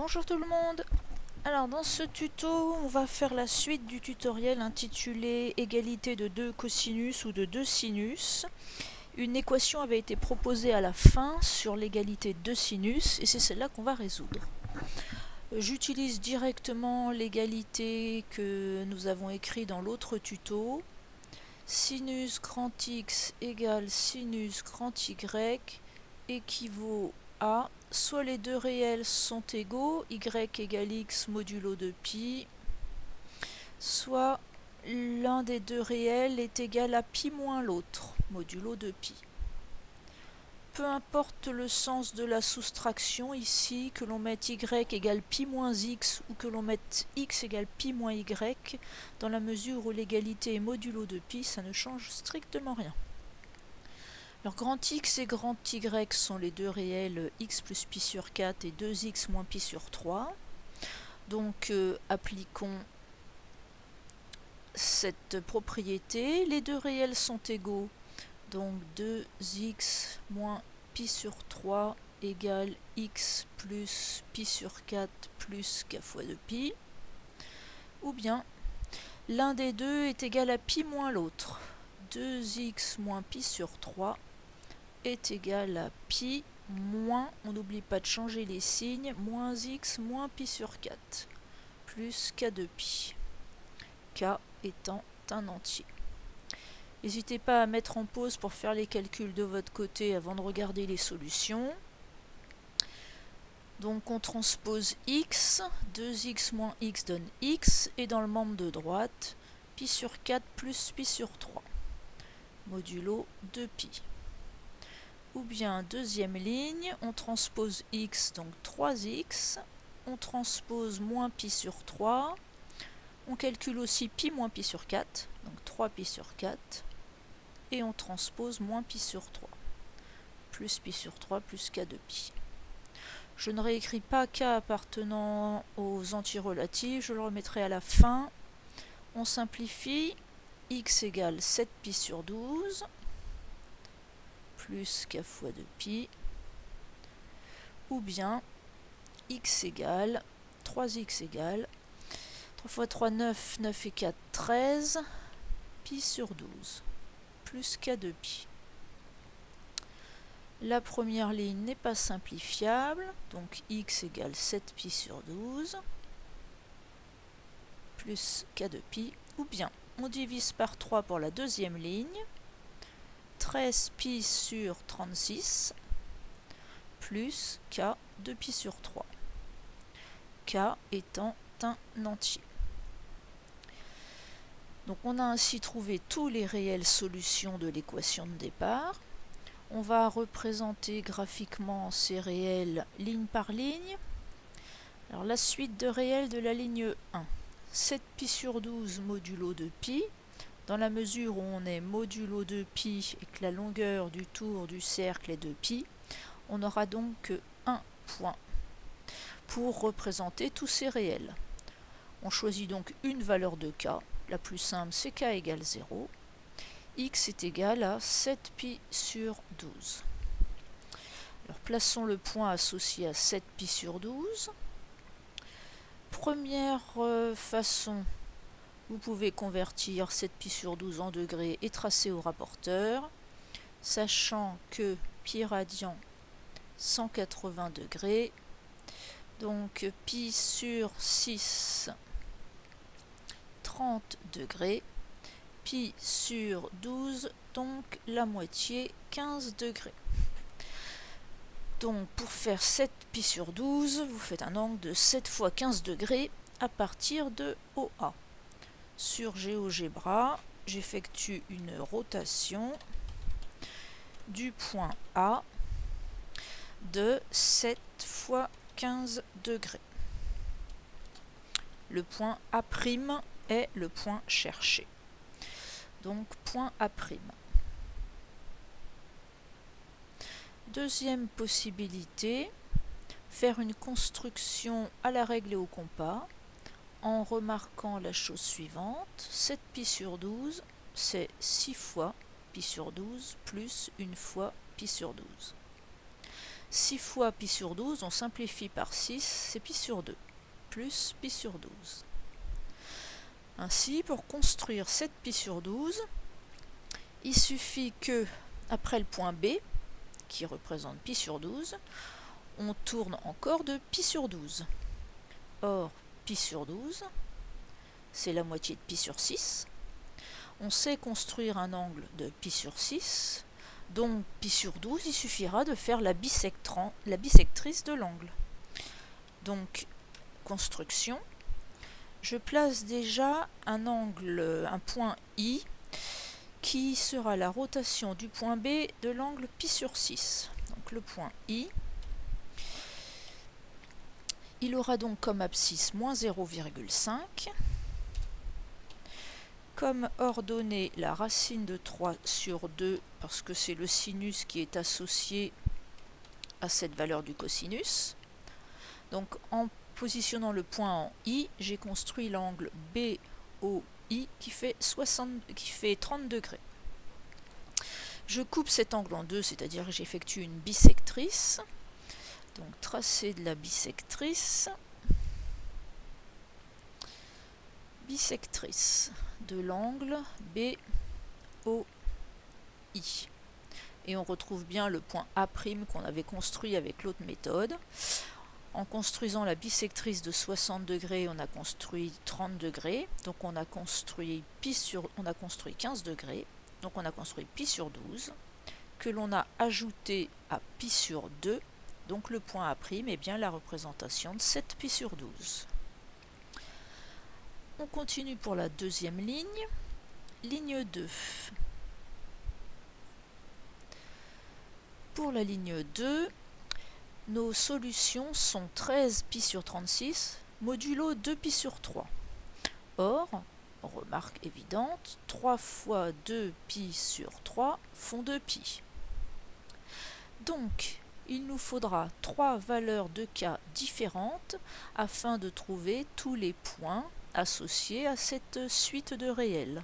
Bonjour tout le monde. Alors dans ce tuto, on va faire la suite du tutoriel intitulé égalité de deux cosinus ou de deux sinus. Une équation avait été proposée à la fin sur l'égalité de sinus et c'est celle-là qu'on va résoudre. J'utilise directement l'égalité que nous avons écrite dans l'autre tuto. Sinus grand X égale sinus grand Y équivaut à soit les deux réels sont égaux, y égale x modulo de pi, soit l'un des deux réels est égal à pi moins l'autre, modulo de pi. Peu importe le sens de la soustraction ici, que l'on mette y égale pi moins x ou que l'on mette x égale pi moins y, dans la mesure où l'égalité est modulo de pi, ça ne change strictement rien. Alors grand X et grand Y sont les deux réels x plus pi sur 4 et 2x moins pi sur 3. Donc appliquons cette propriété. Les deux réels sont égaux. Donc 2x moins pi sur 3 égale x plus pi sur 4 plus k fois 2 pi. Ou bien l'un des deux est égal à pi moins l'autre. 2x moins pi sur 3 est égal à pi moins, on n'oublie pas de changer les signes, moins x moins pi sur 4, plus k de pi, k étant un entier. N'hésitez pas à mettre en pause pour faire les calculs de votre côté avant de regarder les solutions. Donc on transpose x, 2x moins x donne x, et dans le membre de droite, pi sur 4 plus pi sur 3, modulo 2 pi. Ou bien deuxième ligne, on transpose x, donc 3x, on transpose moins pi sur 3, on calcule aussi pi moins pi sur 4, donc 3 pi sur 4, et on transpose moins pi sur 3, plus pi sur 3 plus k de pi. Je ne réécris pas k appartenant aux antirelatifs, je le remettrai à la fin. On simplifie, x égale 7 pi sur 12, plus k fois 2 pi, ou bien x égale 3x égale 3 fois 3 9, 9 et 4 13, pi sur 12, plus k de pi. La première ligne n'est pas simplifiable, donc x égale 7 pi sur 12, plus k de pi, ou bien on divise par 3 pour la deuxième ligne, 13 pi sur 36, plus k de pi sur 3, k étant un entier. Donc on a ainsi trouvé tous les réelles solutions de l'équation de départ. On va représenter graphiquement ces réels ligne par ligne. Alors la suite de réels de la ligne 1, 7 pi sur 12 modulo de pi. Dans la mesure où on est modulo de pi et que la longueur du tour du cercle est de pi, on n'aura donc que un point pour représenter tous ces réels. On choisit donc une valeur de k. La plus simple, c'est k égale 0. X est égal à 7 pi sur 12. Alors plaçons le point associé à 7 pi sur 12. Première façon, vous pouvez convertir 7 pi sur 12 en degrés et tracer au rapporteur, sachant que pi radian 180 degrés, donc pi sur 6 30 degrés, pi sur 12, donc la moitié, 15 degrés. Donc pour faire 7 pi sur 12, vous faites un angle de 7 fois 15 degrés à partir de OA. Sur GeoGebra, j'effectue une rotation du point A de 7 fois 15 degrés. Le point A' est le point cherché. Donc point A'. Deuxième possibilité, faire une construction à la règle et au compas en remarquant la chose suivante, 7 pi sur 12, c'est 6 fois pi sur 12 plus une fois pi sur 12. 6 fois pi sur 12, on simplifie par 6, c'est pi sur 2, plus pi sur 12. Ainsi, pour construire 7 pi sur 12, il suffit que, après le point B, qui représente pi sur 12, on tourne encore de pi sur 12. Or, pi sur 12, c'est la moitié de pi sur 6. On sait construire un angle de pi sur 6, donc pi sur 12, il suffira de faire la bisectrice de l'angle. Donc, construction, je place déjà un angle, un point I, qui sera la rotation du point B de l'angle pi sur 6. Donc le point I, il aura donc comme abscisse moins 0,5. Comme ordonnée, la racine de 3 sur 2, parce que c'est le sinus qui est associé à cette valeur du cosinus. Donc en positionnant le point en I, j'ai construit l'angle BOI qui fait 30 degrés. Je coupe cet angle en deux, c'est-à-dire que j'effectue une bisectrice. Donc tracé de la bisectrice. Bisectrice de l'angle BOI. Et on retrouve bien le point A' qu'on avait construit avec l'autre méthode. En construisant la bisectrice de 60 degrés, on a construit 30 degrés. Donc on a construit 15 degrés. Donc on a construit pi sur 12, que l'on a ajouté à pi sur 2. Donc le point A' est bien la représentation de 7 pi sur 12. On continue pour la deuxième ligne. Ligne 2. Pour la ligne 2, nos solutions sont 13 pi sur 36 modulo 2 pi sur 3. Or, remarque évidente, 3 fois 2 pi sur 3 font 2 pi. Donc, il nous faudra 3 valeurs de k différentes afin de trouver tous les points associés à cette suite de réels.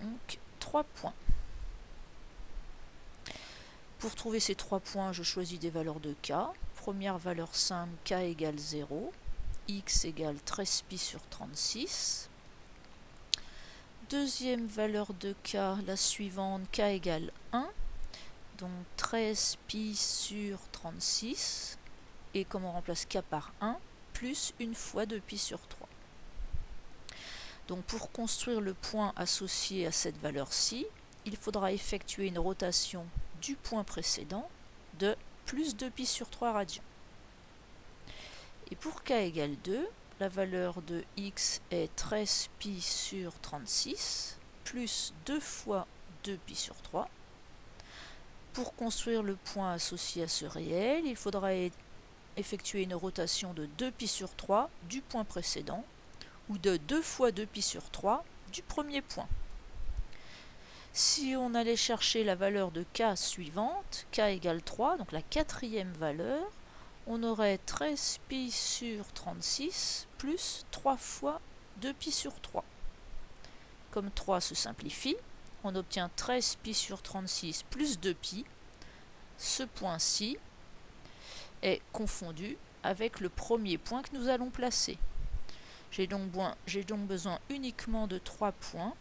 Donc, 3 points. Pour trouver ces 3 points, je choisis des valeurs de k. Première valeur simple, k égale 0. X égale 13 pi sur 36. Deuxième valeur de k, la suivante, k égale 1. Donc 13 pi sur 36. Et comme on remplace k par 1, plus une fois 2 pi sur 3. Donc pour construire le point associé à cette valeur-ci, il faudra effectuer une rotation du point précédent de plus 2 pi sur 3 radians. Et pour k égale 2, la valeur de x est 13 pi sur 36 plus 2 fois 2 pi sur 3. Pour construire le point associé à ce réel, il faudra effectuer une rotation de 2 pi sur 3 du point précédent ou de 2 fois 2 pi sur 3 du premier point. Si on allait chercher la valeur de k suivante, k égale 3, donc la quatrième valeur, on aurait 13 pi sur 36 plus 3 fois 2 pi sur 3. Comme 3 se simplifie, on obtient 13 pi sur 36 plus 2 pi. Ce point-ci est confondu avec le premier point que nous allons placer. J'ai donc besoin uniquement de 3 points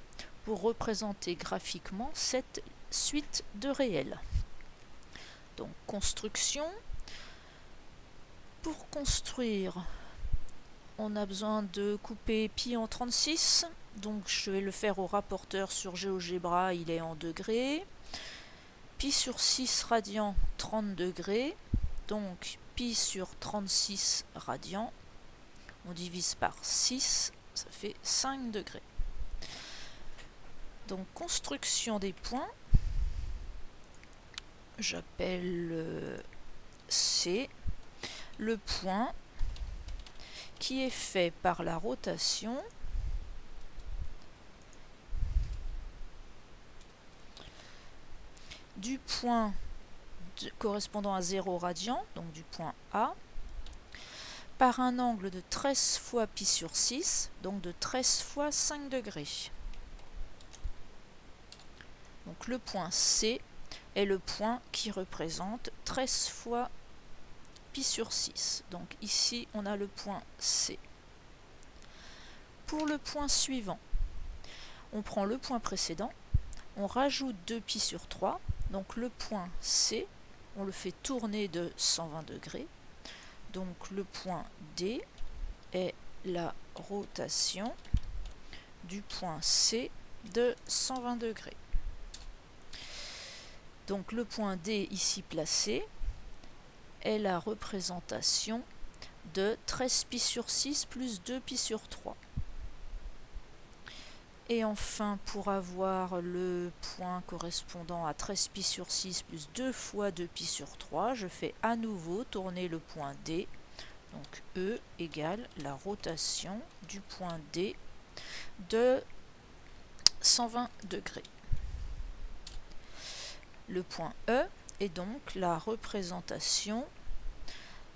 pour représenter graphiquement cette suite de réels. Donc construction. Pour construire, on a besoin de couper pi en 36. Donc je vais le faire au rapporteur sur GeoGebra, il est en degrés. Pi sur 6 radians, 30 degrés. Donc pi sur 36 radians. On divise par 6, ça fait 5 degrés. Donc construction des points. J'appelle C le point qui est fait par la rotation du point correspondant à 0 radian, donc du point A, par un angle de 13 fois pi sur 6, donc de 13 fois 5 degrés. Donc le point C est le point qui représente 13 fois pi sur 6. Donc ici, on a le point C. Pour le point suivant, on prend le point précédent, on rajoute 2 pi sur 3, donc le point C, on le fait tourner de 120 degrés. Donc le point D est la rotation du point C de 120 degrés. Donc le point D ici placé est la représentation de 13 pi sur 6 plus 2 pi sur 3. Et enfin, pour avoir le point correspondant à 13 pi sur 6 plus 2 fois 2 pi sur 3, je fais à nouveau tourner le point D. Donc E égale la rotation du point D de 120 degrés. Le point E est donc la représentation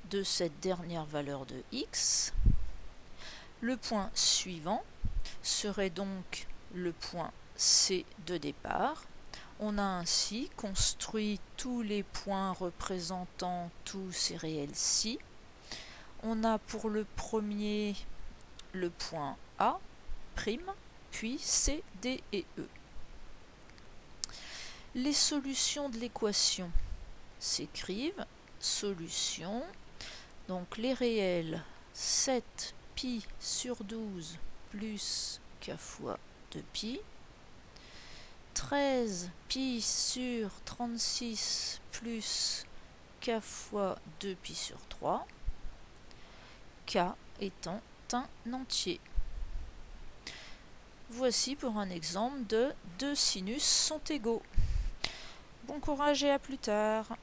de cette dernière valeur de x. Le point suivant serait donc le point C de départ. On a ainsi construit tous les points représentant tous ces réels-ci. On a pour le premier le point A', puis C, D et E. Les solutions de l'équation s'écrivent solution, donc les réels 7 pi sur 12 plus k fois 2 pi, 13 pi sur 36 plus k fois 2 pi sur 3, k étant un entier. Voici pour un exemple de deux sinus sont égaux. Bon courage et à plus tard.